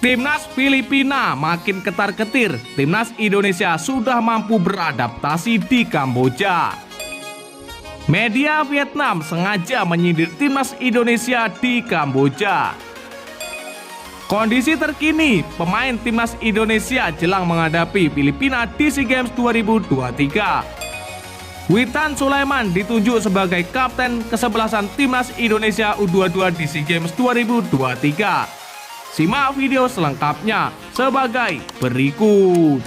Timnas Filipina makin ketar-ketir. Timnas Indonesia sudah mampu beradaptasi di Kamboja. Media Vietnam sengaja menyindir Timnas Indonesia di Kamboja. Kondisi terkini pemain Timnas Indonesia jelang menghadapi Filipina di SEA Games 2023. Witan Sulaiman ditunjuk sebagai kapten kesebelasan Timnas Indonesia U22 di SEA Games 2023. Simak video selengkapnya sebagai berikut.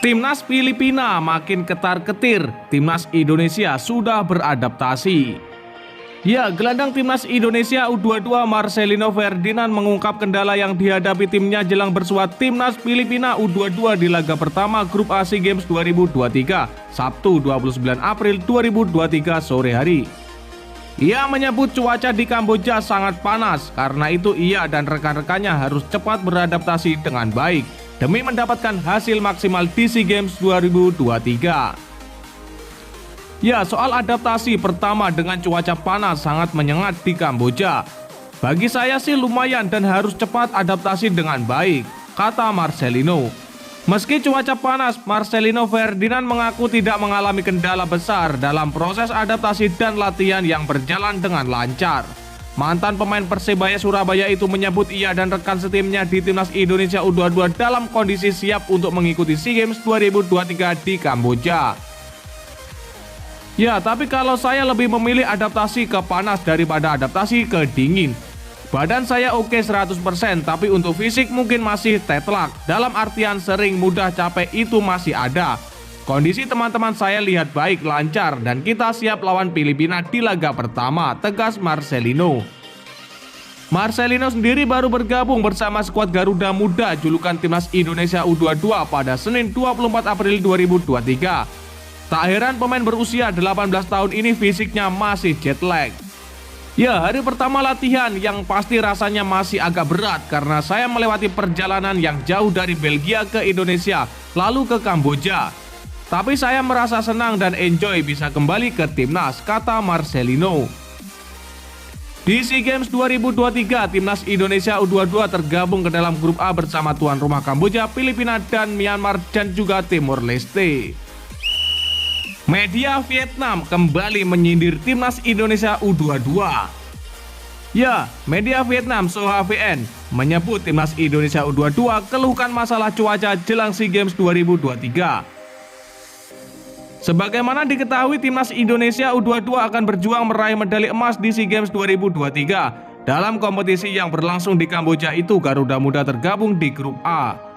Timnas Filipina makin ketar-ketir. Timnas Indonesia sudah beradaptasi. Ya, gelandang Timnas Indonesia U22 Marcelino Ferdinand mengungkap kendala yang dihadapi timnya jelang bersuat Timnas Filipina U22 di laga pertama Grup A SEA Games 2023, Sabtu 29 April 2023 sore hari. Ia menyebut cuaca di Kamboja sangat panas, karena itu ia dan rekan-rekannya harus cepat beradaptasi dengan baik demi mendapatkan hasil maksimal di SEA Games 2023. Ya, soal adaptasi pertama dengan cuaca panas sangat menyengat di Kamboja. Bagi saya sih lumayan dan harus cepat adaptasi dengan baik, kata Marcelino. Meski cuaca panas, Marcelino Ferdinand mengaku tidak mengalami kendala besar dalam proses adaptasi dan latihan yang berjalan dengan lancar. Mantan pemain Persebaya Surabaya itu menyebut ia dan rekan setimnya di Timnas Indonesia U22 dalam kondisi siap untuk mengikuti SEA Games 2023 di Kamboja. Ya, tapi kalau saya lebih memilih adaptasi ke panas daripada adaptasi ke dingin. Badan saya oke 100%, tapi untuk fisik mungkin masih tetlak. Dalam artian sering mudah capek itu masih ada. Kondisi teman-teman saya lihat baik, lancar, dan kita siap lawan Filipina di laga pertama, tegas Marcelino. Marcelino sendiri baru bergabung bersama skuad Garuda Muda julukan Timnas Indonesia U22 pada Senin 24 April 2023. Tak heran pemain berusia 18 tahun ini fisiknya masih jet lag. Ya, hari pertama latihan yang pasti rasanya masih agak berat karena saya melewati perjalanan yang jauh dari Belgia ke Indonesia, lalu ke Kamboja. Tapi saya merasa senang dan enjoy bisa kembali ke timnas, kata Marcelino. Di SEA Games 2023, Timnas Indonesia U22 tergabung ke dalam grup A bersama tuan rumah Kamboja, Filipina, dan Myanmar, dan juga Timor Leste. Media Vietnam kembali menyindir Timnas Indonesia U22. Ya, media Vietnam SOHVN menyebut Timnas Indonesia U22 keluhkan masalah cuaca jelang SEA Games 2023. Sebagaimana diketahui, Timnas Indonesia U22 akan berjuang meraih medali emas di SEA Games 2023. Dalam kompetisi yang berlangsung di Kamboja itu, Garuda Muda tergabung di grup A.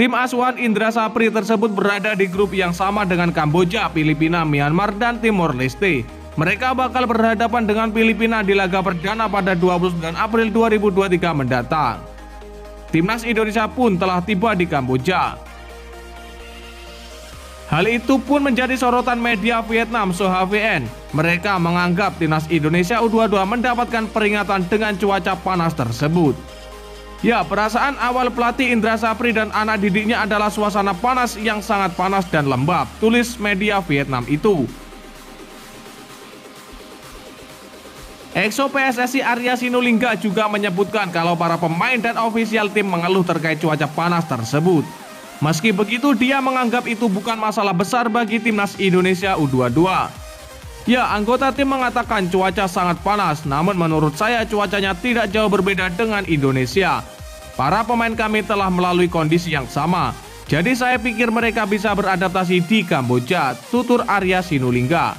Tim asuhan Indra Sapri tersebut berada di grup yang sama dengan Kamboja, Filipina, Myanmar, dan Timor Leste. Mereka bakal berhadapan dengan Filipina di laga perdana pada 29 April 2023 mendatang. Timnas Indonesia pun telah tiba di Kamboja. Hal itu pun menjadi sorotan media Vietnam SOHVN. Mereka menganggap Timnas Indonesia U22 mendapatkan peringatan dengan cuaca panas tersebut. Ya, perasaan awal pelatih Indra Sapri dan anak didiknya adalah suasana panas yang sangat panas dan lembab, tulis media Vietnam itu. Exo PSSI Arya Sinulinga juga menyebutkan kalau para pemain dan ofisial tim mengeluh terkait cuaca panas tersebut. Meski begitu, dia menganggap itu bukan masalah besar bagi Timnas Indonesia U22. Ya, anggota tim mengatakan cuaca sangat panas, namun menurut saya cuacanya tidak jauh berbeda dengan Indonesia. Para pemain kami telah melalui kondisi yang sama, jadi saya pikir mereka bisa beradaptasi di Kamboja, tutur Arya Sinulinga.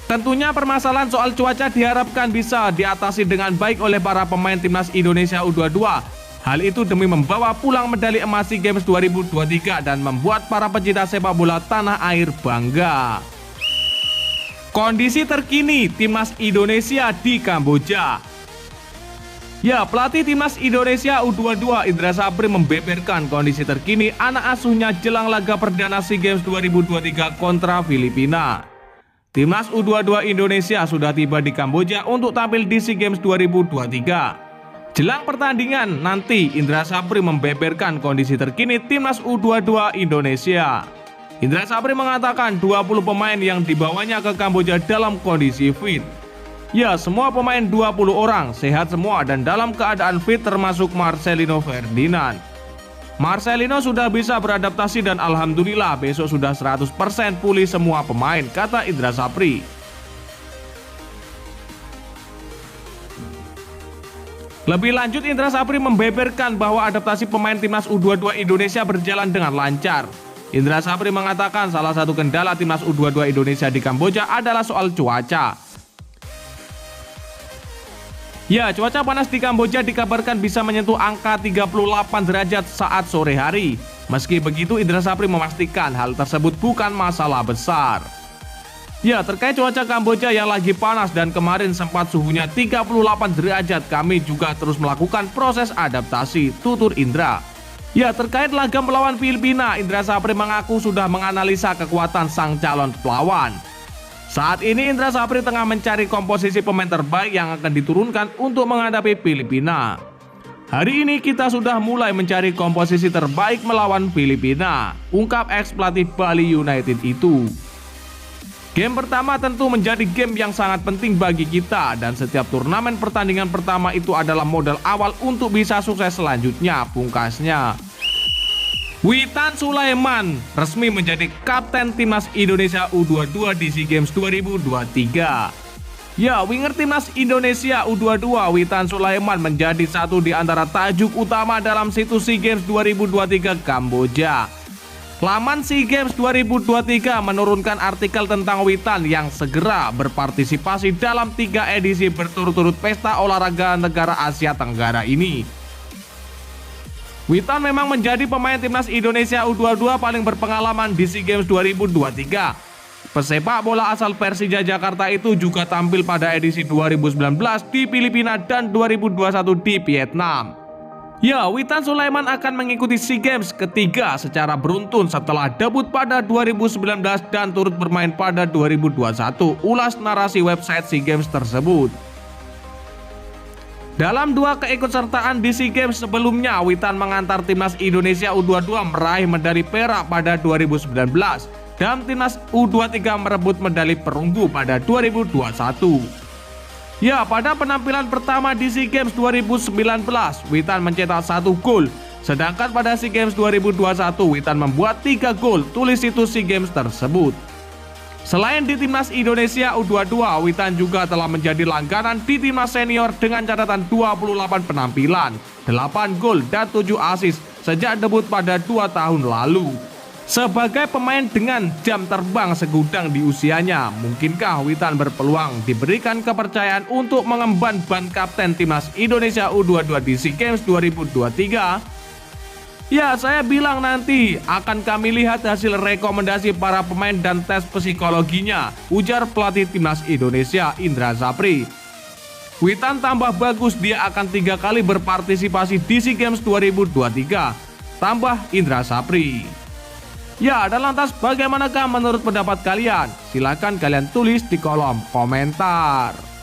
Tentunya permasalahan soal cuaca diharapkan bisa diatasi dengan baik oleh para pemain Timnas Indonesia U22. Hal itu demi membawa pulang medali emas SEA Games 2023 dan membuat para pecinta sepak bola tanah air bangga. Kondisi terkini Timnas Indonesia di Kamboja. Ya, pelatih Timnas Indonesia U22 Indra Sapri membeberkan kondisi terkini anak asuhnya jelang laga perdana SEA Games 2023 kontra Filipina. Timnas U22 Indonesia sudah tiba di Kamboja untuk tampil di SEA Games 2023. Jelang pertandingan nanti, Indra Sapri membeberkan kondisi terkini Timnas U22 Indonesia. Indra Sapri mengatakan 20 pemain yang dibawanya ke Kamboja dalam kondisi fit. Ya, semua pemain 20 orang sehat semua dan dalam keadaan fit termasuk Marcelino Ferdinand. Marcelino sudah bisa beradaptasi dan alhamdulillah besok sudah 100% pulih semua pemain, kata Indra Sapri. Lebih lanjut, Indra Sapri membeberkan bahwa adaptasi pemain timnas U22 Indonesia berjalan dengan lancar. Indra Sapri mengatakan salah satu kendala timnas U22 Indonesia di Kamboja adalah soal cuaca. Ya, cuaca panas di Kamboja dikabarkan bisa menyentuh angka 38 derajat saat sore hari. Meski begitu, Indra Sapri memastikan hal tersebut bukan masalah besar. Ya, terkait cuaca Kamboja yang lagi panas dan kemarin sempat suhunya 38 derajat, kami juga terus melakukan proses adaptasi, tutur Indra. Ya, terkait laga melawan Filipina, Indra Sapri mengaku sudah menganalisa kekuatan sang calon pelawan. Saat ini Indra Sapri tengah mencari komposisi pemain terbaik yang akan diturunkan untuk menghadapi Filipina. Hari ini kita sudah mulai mencari komposisi terbaik melawan Filipina, ungkap ex-pelatih Bali United itu. Game pertama tentu menjadi game yang sangat penting bagi kita dan setiap turnamen pertandingan pertama itu adalah modal awal untuk bisa sukses selanjutnya, pungkasnya. Witan Sulaiman resmi menjadi kapten timnas Indonesia U22 di SEA Games 2023. Ya, winger timnas Indonesia U22 Witan Sulaiman menjadi satu di antara tajuk utama dalam situs SEA Games 2023 Kamboja. Laman SEA Games 2023 menurunkan artikel tentang Witan yang segera berpartisipasi dalam 3 edisi berturut-turut pesta olahraga negara Asia Tenggara ini. Witan memang menjadi pemain timnas Indonesia U22 paling berpengalaman di SEA Games 2023. Pesepak bola asal Persija Jakarta itu juga tampil pada edisi 2019 di Filipina dan 2021 di Vietnam. Ya, Witan Sulaiman akan mengikuti SEA Games ketiga secara beruntun setelah debut pada 2019 dan turut bermain pada 2021, ulas narasi website SEA Games tersebut. Dalam 2 keikutsertaan di SEA Games sebelumnya, Witan mengantar timnas Indonesia U22 meraih medali perak pada 2019 dan timnas U23 merebut medali perunggu pada 2021. Ya, pada penampilan pertama di SEA Games 2019, Witan mencetak 1 gol, sedangkan pada SEA Games 2021 Witan membuat 3 gol, tulis situs SEA Games tersebut. Selain di timnas Indonesia U22, Witan juga telah menjadi langganan di timnas senior dengan catatan 28 penampilan, 8 gol dan 7 assist sejak debut pada 2 tahun lalu. Sebagai pemain dengan jam terbang segudang di usianya, mungkinkah Witan berpeluang diberikan kepercayaan untuk mengemban ban kapten timnas Indonesia U22 di SEA Games 2023? Ya, saya bilang nanti akan kami lihat hasil rekomendasi para pemain dan tes psikologinya, ujar pelatih timnas Indonesia Indra Sapri. Witan tambah bagus, dia akan 3 kali berpartisipasi di SEA Games 2023, tambah Indra Sapri. Ya, dan lantas bagaimanakah menurut pendapat kalian? Silahkan kalian tulis di kolom komentar.